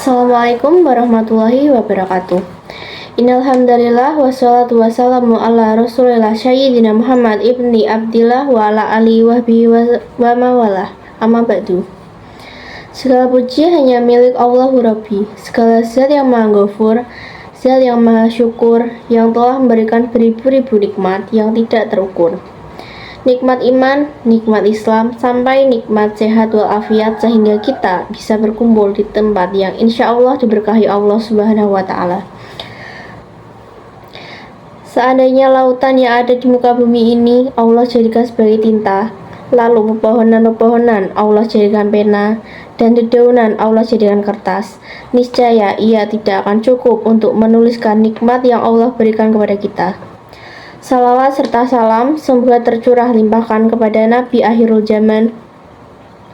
Assalamualaikum warahmatullahi wabarakatuh. Innal hamdalillah wassalatu wassalamu ala Rasulillah Sayyidina Muhammad ibni Abdillah wa ala alihi wa mawalah. Amma ba'du. Segala puji hanya milik Allahu Rabbi. Segala zat yang Maha Ghafur, zat yang Maha Syukur, yang telah memberikan beribu-ribu nikmat yang tidak terukur. Nikmat iman, nikmat Islam, sampai nikmat sehat walafiat sehingga kita bisa berkumpul di tempat yang insya Allah diberkahi Allah Subhanahu wa Ta'ala. Seandainya lautan yang ada di muka bumi ini Allah jadikan sebagai tinta, lalu pepohonan-pepohonan Allah jadikan pena, dan dedaunan Allah jadikan kertas, niscaya ia tidak akan cukup untuk menuliskan nikmat yang Allah berikan kepada kita. Salawat serta salam semoga tercurah limpahkan kepada Nabi akhirul zaman,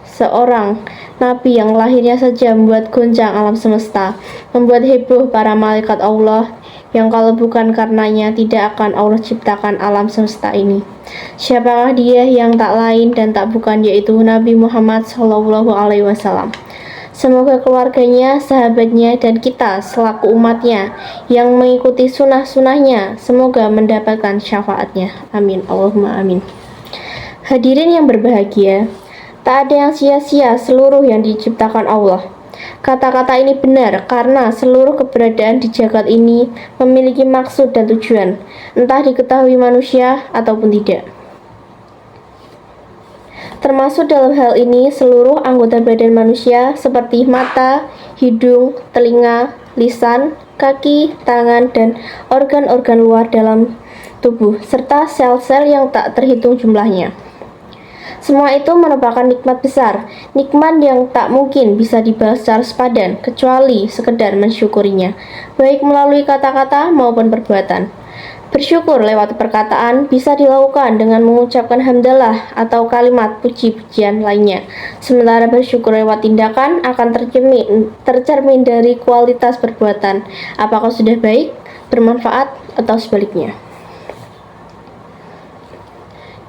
seorang Nabi yang lahirnya saja membuat goncang alam semesta, membuat heboh para malaikat Allah, yang kalau bukan karenanya tidak akan Allah ciptakan alam semesta ini. Siapakah dia yang tak lain dan tak bukan, yaitu Nabi Muhammad SAW. Semoga keluarganya, sahabatnya, dan kita selaku umatnya yang mengikuti sunnah-sunnahnya semoga mendapatkan syafaatnya. Amin. Allahumma amin. Hadirin yang berbahagia, tak ada yang sia-sia seluruh yang diciptakan Allah. Kata-kata ini benar karena seluruh keberadaan di jagat ini memiliki maksud dan tujuan, entah diketahui manusia ataupun tidak. Termasuk dalam hal ini seluruh anggota badan manusia seperti mata, hidung, telinga, lisan, kaki, tangan, dan organ-organ luar dalam tubuh, serta sel-sel yang tak terhitung jumlahnya. Semua itu merupakan nikmat besar, nikmat yang tak mungkin bisa dibalas secara sepadan, kecuali sekedar mensyukurinya, baik melalui kata-kata maupun perbuatan. Bersyukur lewat perkataan bisa dilakukan dengan mengucapkan hamdalah atau kalimat puji-pujian lainnya. Sementara bersyukur lewat tindakan akan tercermin dari kualitas perbuatan, apakah sudah baik, bermanfaat, atau sebaliknya.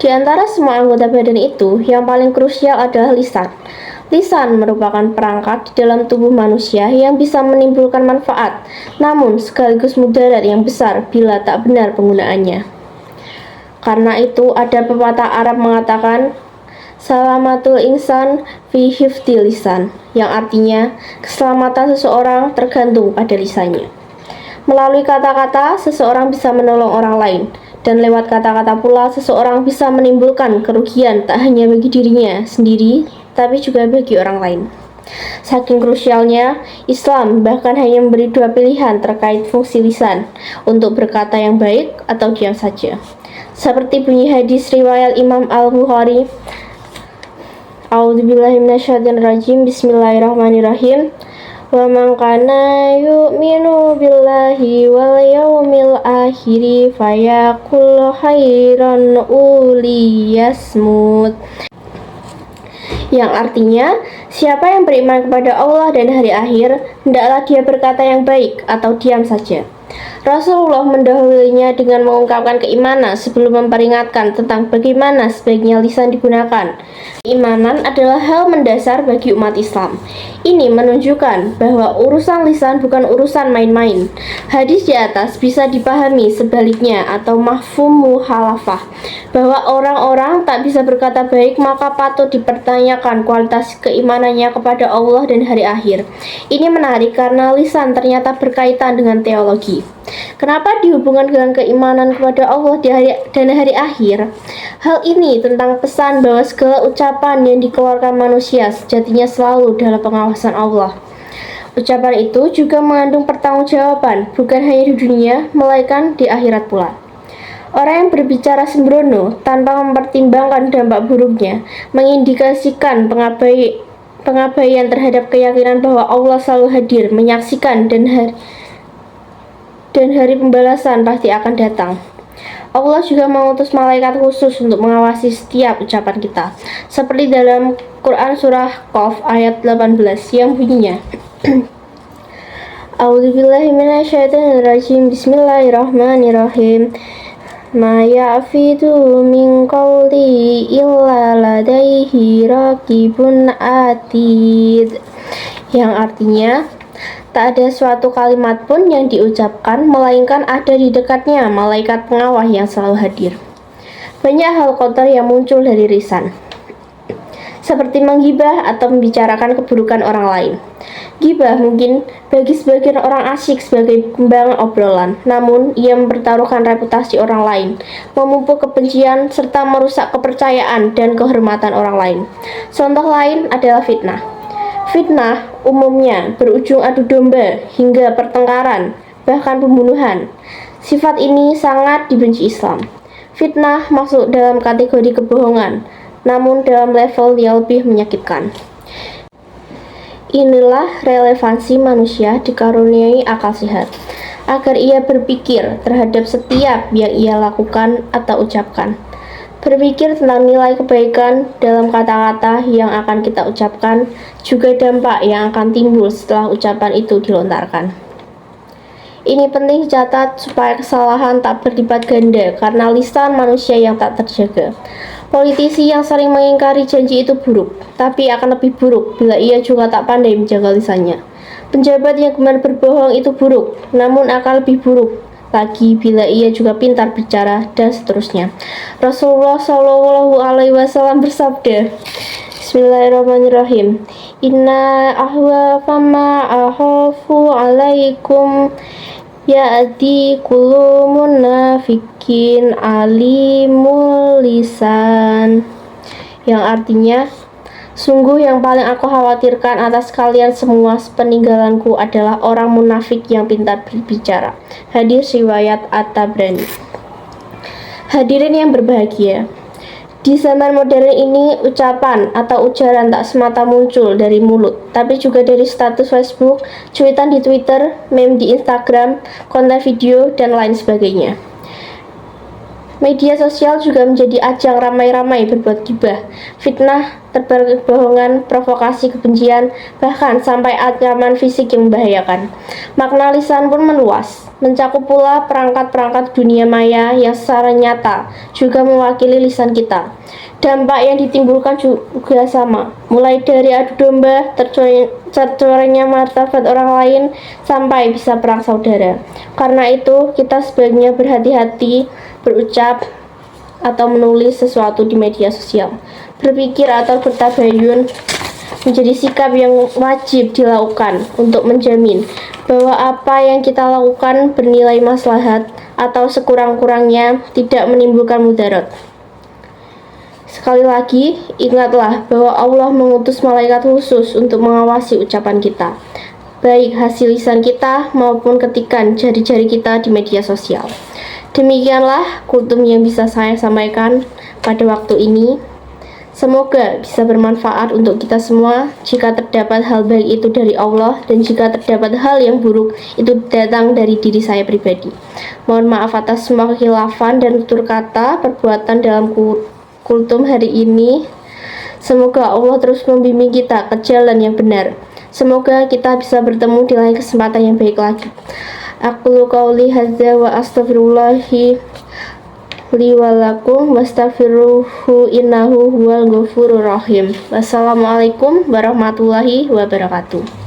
Di antara semua anggota badan itu, yang paling krusial adalah lisan. Lisan merupakan perangkat di dalam tubuh manusia yang bisa menimbulkan manfaat, namun sekaligus mudarat yang besar bila tak benar penggunaannya. Karena itu ada pepatah Arab mengatakan, Salamatul insan fi hifdil lisan, yang artinya keselamatan seseorang tergantung pada lisannya. Melalui kata-kata, seseorang bisa menolong orang lain, dan lewat kata-kata pula seseorang bisa menimbulkan kerugian tak hanya bagi dirinya sendiri, tapi juga bagi orang lain. Saking krusialnya, Islam bahkan hanya memberi dua pilihan terkait fungsi lisan, untuk berkata yang baik atau diam saja. Seperti bunyi hadis riwayat Imam Al-Bukhari, A'udzubillahi minasyaitonirrajim, Bismillahirrahmanirrahim. Wa man kana yu'minu billahi wal yawmil akhiri fayaqul khairan uliyasmut, yang artinya, siapa yang beriman kepada Allah dan hari akhir, hendaklah dia berkata yang baik atau diam saja. Rasulullah mendahulunya dengan mengungkapkan keimanan sebelum memperingatkan tentang bagaimana sebaiknya lisan digunakan. Keimanan adalah hal mendasar bagi umat Islam. Ini menunjukkan bahwa urusan lisan bukan urusan main-main. Hadis di atas bisa dipahami sebaliknya atau mafhum mukhalafah, bahwa orang-orang tak bisa berkata baik maka patut dipertanyakan kualitas keimanannya kepada Allah dan hari akhir. Ini menarik karena lisan ternyata berkaitan dengan teologi. Kenapa dihubungkan dengan keimanan kepada Allah dan hari akhir? Hal ini tentang pesan bahwa segala ucapan yang dikeluarkan manusia sejatinya selalu dalam pengawasan Allah. Ucapan itu juga mengandung pertanggungjawaban, bukan hanya di dunia, melainkan di akhirat pula. Orang yang berbicara sembrono tanpa mempertimbangkan dampak buruknya mengindikasikan pengabaian terhadap keyakinan bahwa Allah selalu hadir, menyaksikan, dan hari pembalasan pasti akan datang. Allah juga mengutus malaikat khusus untuk mengawasi setiap ucapan kita, seperti dalam Quran surah Qaf ayat 18 yang bunyinya, A'udzubillahi minasyaitonirrajim, Bismillahirrahmanirrahim. Ma ya'fidu min qawli illa ladaihi raqibun atid, yang artinya Tak ada suatu kalimat pun yang diucapkan, melainkan ada di dekatnya malaikat pengawal yang selalu hadir. Banyak hal kotor yang muncul dari lisan, seperti menggibah atau membicarakan keburukan orang lain. Gibah mungkin bagi sebagian orang asyik sebagai kembang obrolan, namun ia mempertaruhkan reputasi orang lain, memupuk kebencian, serta merusak kepercayaan dan kehormatan orang lain. Contoh lain adalah fitnah. Fitnah umumnya berujung adu domba hingga pertengkaran, bahkan pembunuhan. Sifat ini sangat dibenci Islam. Fitnah masuk dalam kategori kebohongan, namun dalam level yang lebih menyakitkan. Inilah relevansi manusia dikaruniai akal sehat, agar ia berpikir terhadap setiap yang ia lakukan atau ucapkan. Berpikir tentang nilai kebaikan dalam kata-kata yang akan kita ucapkan, juga dampak yang akan timbul setelah ucapan itu dilontarkan. Ini penting dicatat supaya kesalahan tak berlipat ganda karena lisan manusia yang tak terjaga. Politisi yang sering mengingkari janji itu buruk, tapi akan lebih buruk bila ia juga tak pandai menjaga lisannya. Penjabat yang gemar berbohong itu buruk, namun akan lebih buruk lagi bila ia juga pintar bicara, dan seterusnya. Rasulullah Shallallahu Alaihi Wasallam bersabda, Bismillahirrahmanirrahim. Inna ahwa fama akhafu alaikum ya'ti kullu munafikin alimul lisan, yang artinya, sungguh yang paling aku khawatirkan atas kalian semua sepeninggalanku adalah orang munafik yang pintar berbicara. Hadis riwayat At-Tabrani. Hadirin yang berbahagia, di zaman modern ini, ucapan atau ujaran tak semata muncul dari mulut, tapi juga dari status Facebook, cuitan di Twitter, meme di Instagram, konten video, dan lain sebagainya. Media sosial juga menjadi ajang ramai-ramai berbuat gibah, fitnah, tebar kebohongan, provokasi kebencian, bahkan sampai ancaman fisik yang membahayakan. Makna lisan pun meluas, mencakup pula perangkat-perangkat dunia maya yang secara nyata juga mewakili lisan kita. Dampak yang ditimbulkan juga sama, mulai dari adu domba, tercorengnya martabat orang lain, sampai bisa perang saudara. Karena itu, kita sebaiknya berhati-hati berucap atau menulis sesuatu di media sosial. Berpikir atau bertabayun menjadi sikap yang wajib dilakukan untuk menjamin bahwa apa yang kita lakukan bernilai maslahat atau sekurang-kurangnya tidak menimbulkan mudarat. Sekali lagi, ingatlah bahwa Allah mengutus malaikat khusus untuk mengawasi ucapan kita, baik hasil lisan kita maupun ketikan jari-jari kita di media sosial. Demikianlah kultum yang bisa saya sampaikan pada waktu ini. Semoga bisa bermanfaat untuk kita semua. Jika terdapat hal baik itu dari Allah, dan jika terdapat hal yang buruk itu datang dari diri saya pribadi. Mohon maaf atas semua kekhilafan dan tutur kata perbuatan dalam kultum hari ini. Semoga Allah terus membimbing kita ke jalan yang benar. Semoga kita bisa bertemu di lain kesempatan yang baik lagi. Aqulu qauli hadza wa astaghfirullahi li wa lakum wastaghfiruhu innahu huwal ghafurur rahim. Wassalamualaikum warahmatullahi wabarakatuh.